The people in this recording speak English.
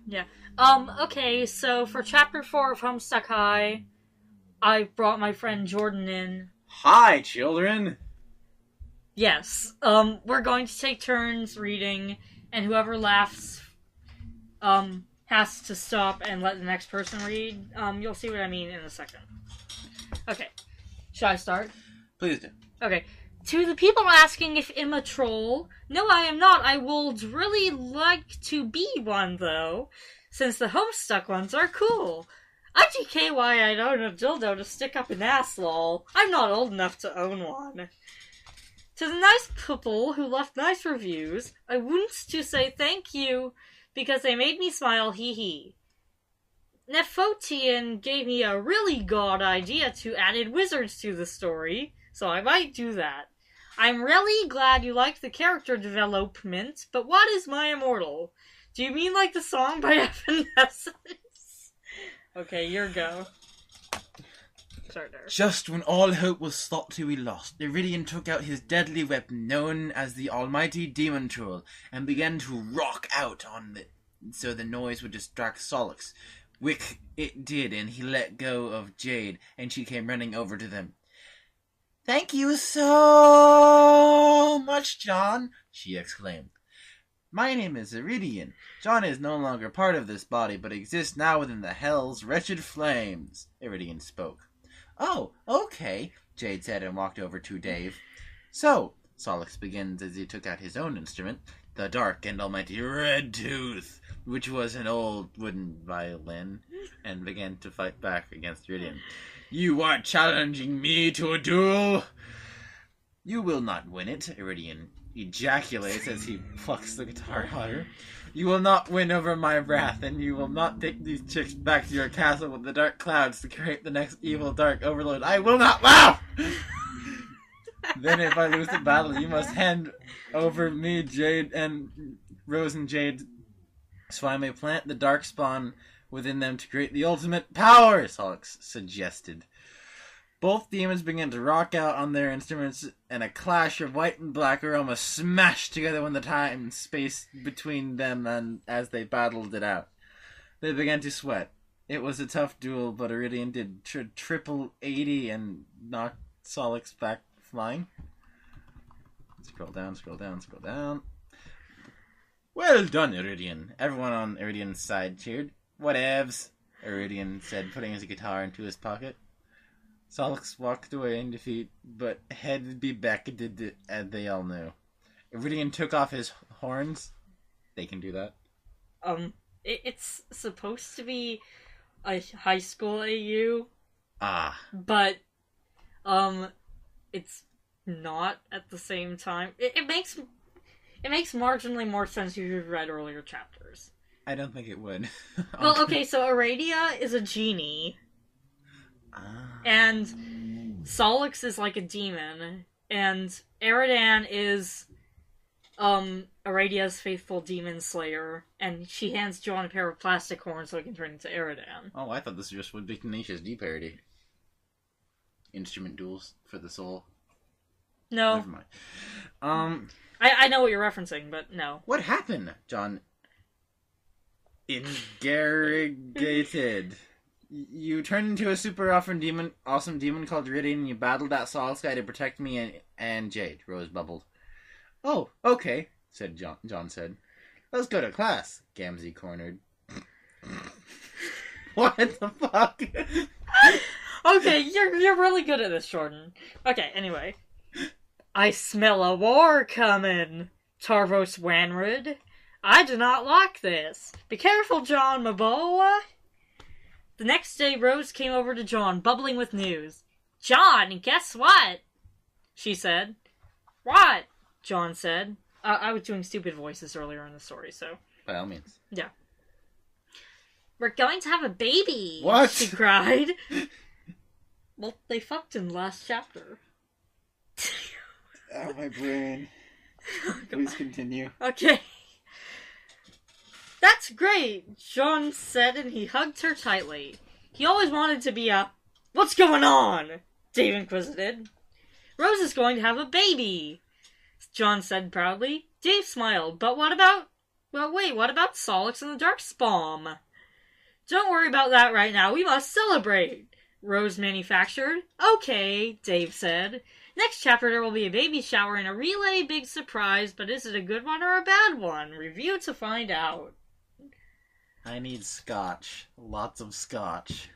Yeah. Okay, so for chapter 4 of Homestuck High, I brought my friend Jordan in. Hi, children! Yes. We're going to take turns reading, and whoever laughs, has to stop and let the next person read. You'll see what I mean in a second. Okay. Should I start? Please do. Okay. To the people asking if I'm a troll, no, I am not. I would really like to be one, though, since the Homestuck ones are cool. IGK why I don't have a dildo to stick up an ass, lol. I'm not old enough to own one. To the nice people who left nice reviews, I want to say thank you because they made me smile, hee hee. Nefotian gave me a really god idea to add wizards to the story, so I might do that. I'm really glad you liked the character development, but what is my immortal? Do you mean like the song by Evanescence? Okay, your go. Start there. Just when all hope was thought to be lost, Iridian took out his deadly weapon known as the Almighty Demon Troll and began to rock out on it so the noise would distract Solix. Which it did, and he let go of Jade, and she came running over to them. "Thank you so much, John," she exclaimed. "My name is Iridian. John is no longer part of this body, but exists now within the hell's wretched flames," Iridian spoke. "Oh, okay," Jade said and walked over to Dave. "So," Solix begins as he took out his own instrument, the dark and almighty Red Tooth, which was an old wooden violin, and began to fight back against Iridian. "You are challenging me to a duel? You will not win it," Iridian ejaculates as he plucks the guitar harder. "You will not win over my wrath, and you will not take these chicks back to your castle with the dark clouds to create the next evil dark overlord. I will not laugh! Then if I lose the battle, you must hand over me, Jade, and Rose and Jade, so I may plant the dark spawn within them to create the ultimate power," Solix suggested. Both demons began to rock out on their instruments, and a clash of white and black aroma smashed together when the time and space between them and as they battled it out. They began to sweat. It was a tough duel, but Iridian did triple 80 and knocked Solix back flying. Scroll down, scroll down, scroll down. "Well done, Iridian." Everyone on Iridian's side cheered. "Whatevs," Iridian said, putting his guitar into his pocket. Solix walked away in defeat, but had be back as they all knew. Iridian took off his horns. They can do that. It's supposed to be a high school AU. But, it's not at the same time. It makes marginally more sense if you've read earlier chapters. I don't think it would. Well, okay, so Aradia is a genie. And Solix is like a demon. And Eridan is Aradia's faithful demon slayer. And she hands John a pair of plastic horns so he can turn into Eridan. Oh, I thought this just would be Tenacious D parody. Instrument duels for the soul. No. Never mind. I know what you're referencing, but no. What happened, John? Interrogated. You turned into a super awesome demon called Iridian, and you battled that Solix guy to protect me and Jade, Rose bubbled. "Oh, okay," said John said. "Let's go to class," Gamzee cornered. What the fuck? Okay, you're really good at this, Jordan. Okay, anyway. "I smell a war coming, Tarvos Wanrid. I do not like this. Be careful, John, my boy." The next day, Rose came over to John, bubbling with news. "John, guess what?" she said. "What?" John said. I was doing stupid voices earlier in the story, so... By all means. Yeah. "We're going to have a baby!" What? she cried. Well, they fucked in the last chapter. Oh, my brain. Please continue. Okay. "That's great," John said, and he hugged her tightly. He always wanted to be a... "What's going on?" Dave inquisited. "Rose is going to have a baby," John said proudly. Dave smiled. "But what about..." Well, wait, what about Solix and the Darkspawn? Don't worry about that right now, we must celebrate, Rose manufactured. Okay, Dave said. Next chapter there will be a baby shower and a relay big surprise, but is it a good one or a bad one? Review to find out. I need scotch. Lots of scotch.